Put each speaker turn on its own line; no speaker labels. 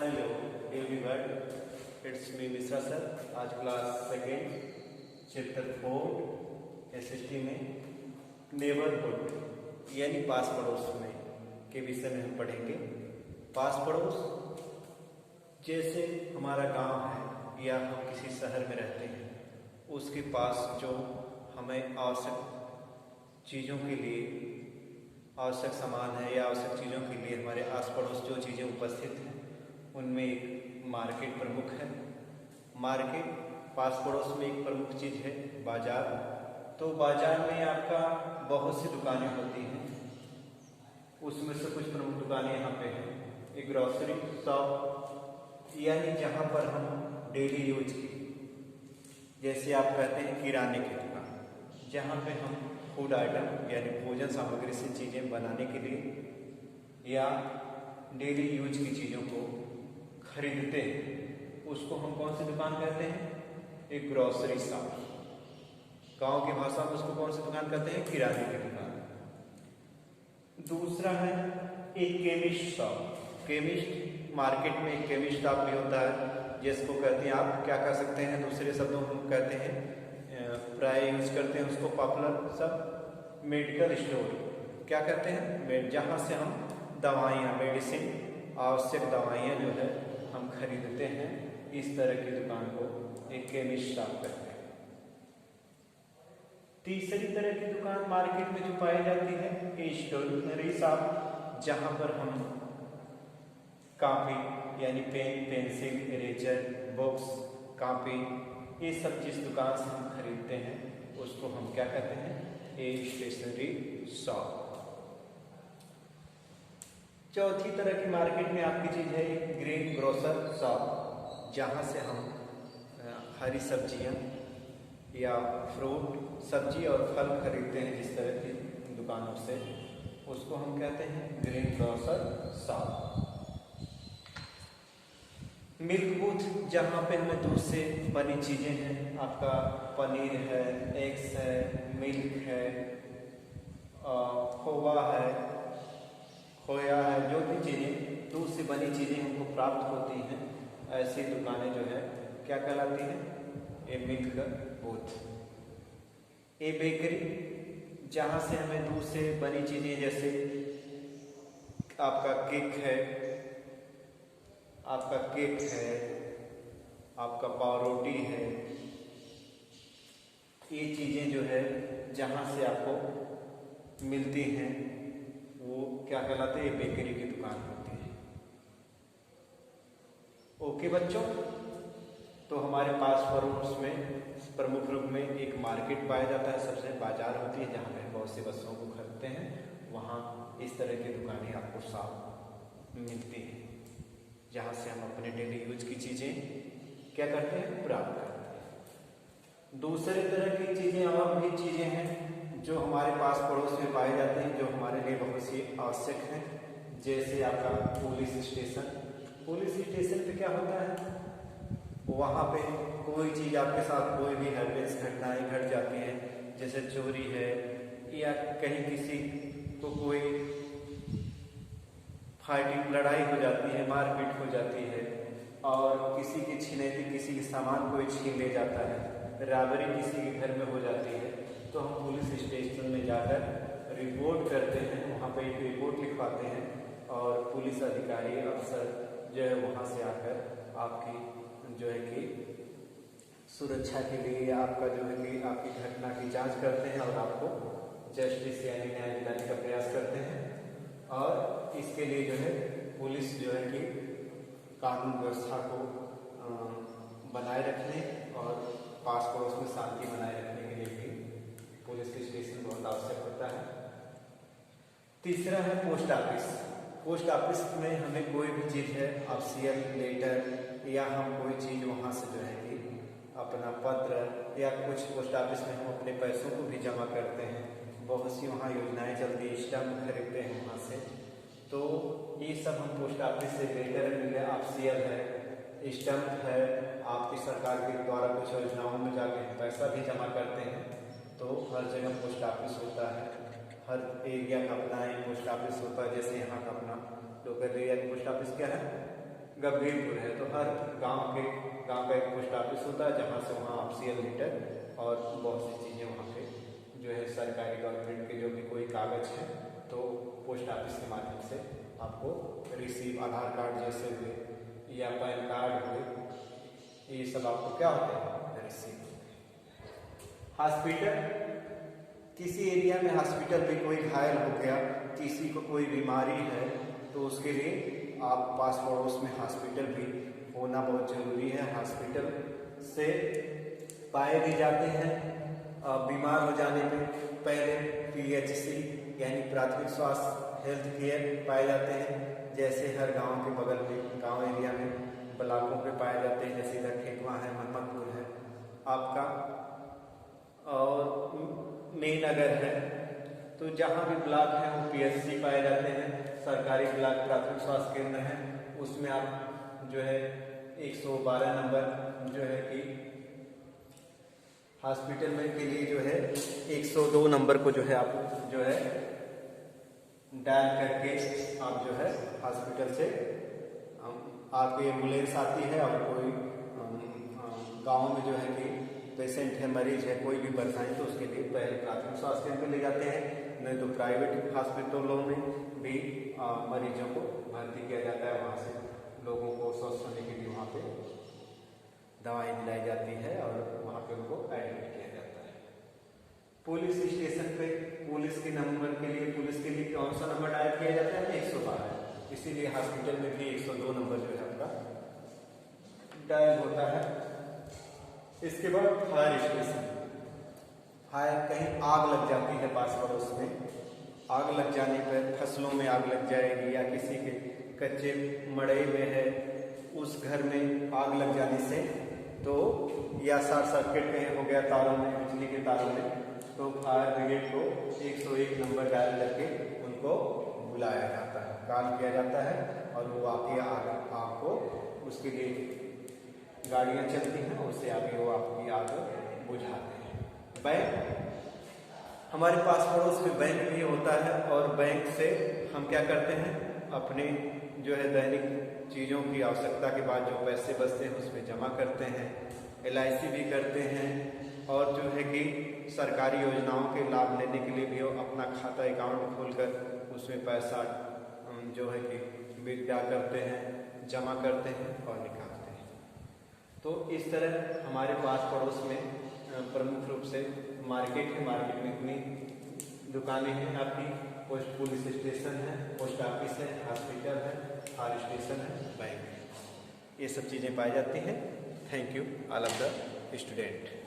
Hello everyone, it's me Mishra sir. आज class second chapter 4 SST में neighbourhood यानी पास पड़ोस में के विषय में हम पढ़ेंगे। पास पड़ोस जैसे हमारा गांव है या हम किसी शहर में रहते हैं, उसके पास जो हमें आवश्यक चीज़ों के लिए आवश्यक सामान है या आवश्यक चीज़ों के लिए हमारे आस पड़ोस जो चीज़ें उपस्थित हैं उनमें एक मार्केट प्रमुख है। मार्केट पास पड़ोस में एक प्रमुख चीज़ है बाजार। तो बाजार में आपका बहुत सी दुकानें होती हैं, उसमें से कुछ प्रमुख दुकानें यहाँ पे हैं। एक ग्रॉसरी शॉप यानी जहाँ पर हम डेली यूज की, जैसे आप कहते हैं किराने की दुकान, जहाँ पे हम फूड आइटम यानी भोजन सामग्री से चीज़ें बनाने के लिए या डेली यूज की चीज़ों को खरीदते हैं, उसको हम कौन सी दुकान कहते हैं? एक ग्रॉसरी शॉप। गांव की भाषा में उसको कौन सी दुकान कहते हैं? किराने की दुकान। दूसरा है एक केमिस्ट शॉप। केमिस्ट मार्केट में एक केमिस्ट शॉप भी होता है, जिसको कहते हैं आप क्या कह सकते हैं, दूसरे शब्दों में हम कहते हैं, प्राय यूज करते हैं उसको पॉपुलर सब मेडिकल स्टोर। क्या कहते हैं? जहाँ से हम दवाइयाँ, मेडिसिन, आवश्यक दवाइयाँ जो है हम खरीदते हैं, इस तरह की दुकान को एक केमिस्ट शॉप कहते हैं। तीसरी तरह की दुकान मार्केट में जो पाई जाती है स्टेशनरी शॉप, जहाँ पर हम कॉपी यानी pen, pencil, eraser, books, copy, ये सब जिस दुकान से हम खरीदते हैं उसको हम क्या कहते हैं? एक स्टेशनरी शॉप। चौथी तरह की मार्केट में आपकी चीज़ है ग्रीन ग्रोसर शॉप, जहाँ से हम हरी सब्जियाँ या फ्रूट, सब्जी और फल खरीदते हैं जिस तरह की दुकानों से, उसको हम कहते हैं green grocer shop. Milk booth, जहाँ पे हमें दूध से बनी चीज़ें हैं, आपका पनीर है, एग्स है, मिल्क है, खोवा है, खोया है, जो भी चीज़ें दूध से बनी चीज़ें हमको प्राप्त होती हैं, ऐसी दुकानें जो है क्या कहलाती हैं? ए मिल्क बूथ। ए बेकरी, जहाँ से हमें दूध से बनी चीज़ें जैसे आपका केक है, आपका पावरोटी है, ये चीज़ें जो है जहाँ से आपको मिलती हैं वो क्या कहलाते हैं? बेकरी की दुकान होती है। ओके बच्चों, तो हमारे पास पड़ोस में प्रमुख रूप में एक मार्केट पाया जाता है, सबसे बाजार होती है जहाँ पे बहुत सी वस्तुओं को खरीदते हैं, वहाँ इस तरह की दुकानें आपको साफ मिलती हैं, जहाँ से हम अपने डेली यूज की चीज़ें क्या करते हैं? प्राप्त करते हैं। दूसरे तरह की चीज़ें और भी चीज़ें हैं जो हमारे पास पड़ोस में पाई जाती हैं, जो हमारे लिए बहुत सी आवश्यक हैं, जैसे आपका पुलिस स्टेशन। पुलिस स्टेशन पे क्या होता है? वहाँ पे कोई चीज़ आपके साथ कोई भी हरकत घटनाएँ घट जाती हैं, जैसे चोरी है या कहीं किसी को कोई फाइटिंग, लड़ाई हो जाती है, मारपीट हो जाती है, और किसी की छिनैती, किसी के सामान कोई छीन ले जाता है, रॉबरी किसी के घर में हो जाती है, तो हम पुलिस स्टेशन में जाकर रिपोर्ट करते हैं, वहाँ पे एक रिपोर्ट लिखवाते हैं, और पुलिस अधिकारी, अफसर जो है वहाँ से आकर आपकी जो है कि सुरक्षा के लिए आपका जो है कि आपकी घटना की जांच करते हैं और आपको जस्टिस यानी न्याय दिलाने का प्रयास करते हैं। और इसके लिए जो है पुलिस जो है कि कानून व्यवस्था को बनाए रखने और पास पड़ोस में शांति बनाए रखने के लिए भी पुलिस स्टेशन बहुत आवश्यक होता है। तीसरा है पोस्ट ऑफिस। पोस्ट ऑफिस में हमें कोई भी चीज़ है, ऑफिशियल लेटर या हम कोई चीज़ वहाँ से जो है कि अपना पत्र या कुछ पोस्ट ऑफिस में हम अपने पैसों को भी जमा करते हैं, बहुत सी वहाँ योजनाएं चलती है, स्टैम्प खरीदते हैं वहाँ से, तो ये सब हम पोस्ट ऑफिस से लेटर मिले, ऑफिशियल है, स्टैम्प है, आपकी सरकार के द्वारा कुछ योजनाओं में जाके पैसा भी जमा करते हैं। तो हर जगह पोस्ट ऑफिस होता है, हर एरिया का अपना एक पोस्ट ऑफिस होता है। जैसे यहाँ का अपना लोकल एरिया का पोस्ट ऑफिस क्या है? गंभीरपुर है, तो हर गांव का एक पोस्ट ऑफिस होता है, जहां से वहां ऑफिशियल लेटर और बहुत सी चीज़ें वहां पे जो है सरकारी गवर्नमेंट के जो भी कोई कागज है तो पोस्ट ऑफिस के माध्यम से आपको रिसीव, आधार कार्ड जैसे हुए या पैन कार्ड हुए, ये सब आपको क्या होते हैं, रिसीव होते हैं। हॉस्पिटल, किसी एरिया में हॉस्पिटल में कोई घायल हो गया, किसी को कोई बीमारी है, तो उसके लिए आप पास पड़ोस में हॉस्पिटल भी होना बहुत जरूरी है। हॉस्पिटल से पाए भी जाते हैं, बीमार हो जाने पे पहले PHC यानी प्राथमिक स्वास्थ्य हेल्थ केयर पाए जाते हैं, जैसे हर गांव के बगल में, गांव एरिया में ब्लॉकों पे पाए जाते हैं, जैसे इधर खेतवा है, मोहम्मदपुर है आपका, और मेनगर है, तो जहाँ भी ब्लॉक है वो PHC पाए जाते हैं। सरकारी ब्लॉक प्राथमिक स्वास्थ्य केंद्र है, उसमें आप जो है 112 नंबर जो है कि हॉस्पिटल में के लिए जो है 102 नंबर को जो है आप जो है डायल करके आप जो है हॉस्पिटल से आपकी एम्बुलेंस आती है, और कोई गांव में जो है कि पेशेंट है, मरीज है, कोई भी परेशानी, तो उसके लिए पहले प्राथमिक स्वास्थ्य केंद्र ले जाते हैं, नहीं तो प्राइवेट हॉस्पिटलों में भी मरीजों को भर्ती किया जाता है। वहाँ से लोगों को स्वस्थ होने के लिए वहाँ पे दवाएं दिलाई जाती है और वहाँ पे उनको एडमिट किया जाता है। पुलिस स्टेशन पे पुलिस के नंबर के लिए कौन सा नंबर डायल किया जाता है, 112, इसीलिए हॉस्पिटल में भी 102 नंबर जो है आपका डायल होता है। इसके बाद फायर स्टेशन, फायर, कहीं आग लग जाती है पास पड़ोस में, आग लग जाने पर फसलों में आग लग जाएगी, या किसी के कच्चे मड़ई में है उस घर में आग लग जाने से, तो या शॉर्ट सर्किट कहीं हो गया तारों में, बिजली के तारों में, तो फायर ब्रिगेड को 101 नंबर डायल करके उनको बुलाया जाता है, कॉल किया जाता है, और वो आके आग को, उसके लिए गाड़ियाँ चलती हैं, उससे आगे वो आपकी आग बुझाते हैं। बैंक, हमारे पास पड़ोस में बैंक भी होता है, और बैंक से हम क्या करते हैं, अपने जो है दैनिक चीज़ों की आवश्यकता के बाद जो पैसे बचते हैं उसमें जमा करते हैं, LIC भी करते हैं, और जो है कि सरकारी योजनाओं के लाभ लेने के लिए भी अपना खाता अकाउंट खोलकर उसमें पैसा जो है कि विड्रॉ करते हैं, जमा करते हैं और निकालते हैं। तो इस तरह हमारे पास पड़ोस में प्रमुख रूप से मार्केट है, मार्केट में इतनी दुकानें हैं आपकी, पोस्ट पुलिस स्टेशन है, पोस्ट ऑफिस है, हॉस्पिटल है, फायर स्टेशन है, बैंक है, ये सब चीज़ें पाई जाती हैं। Thank you all of the student.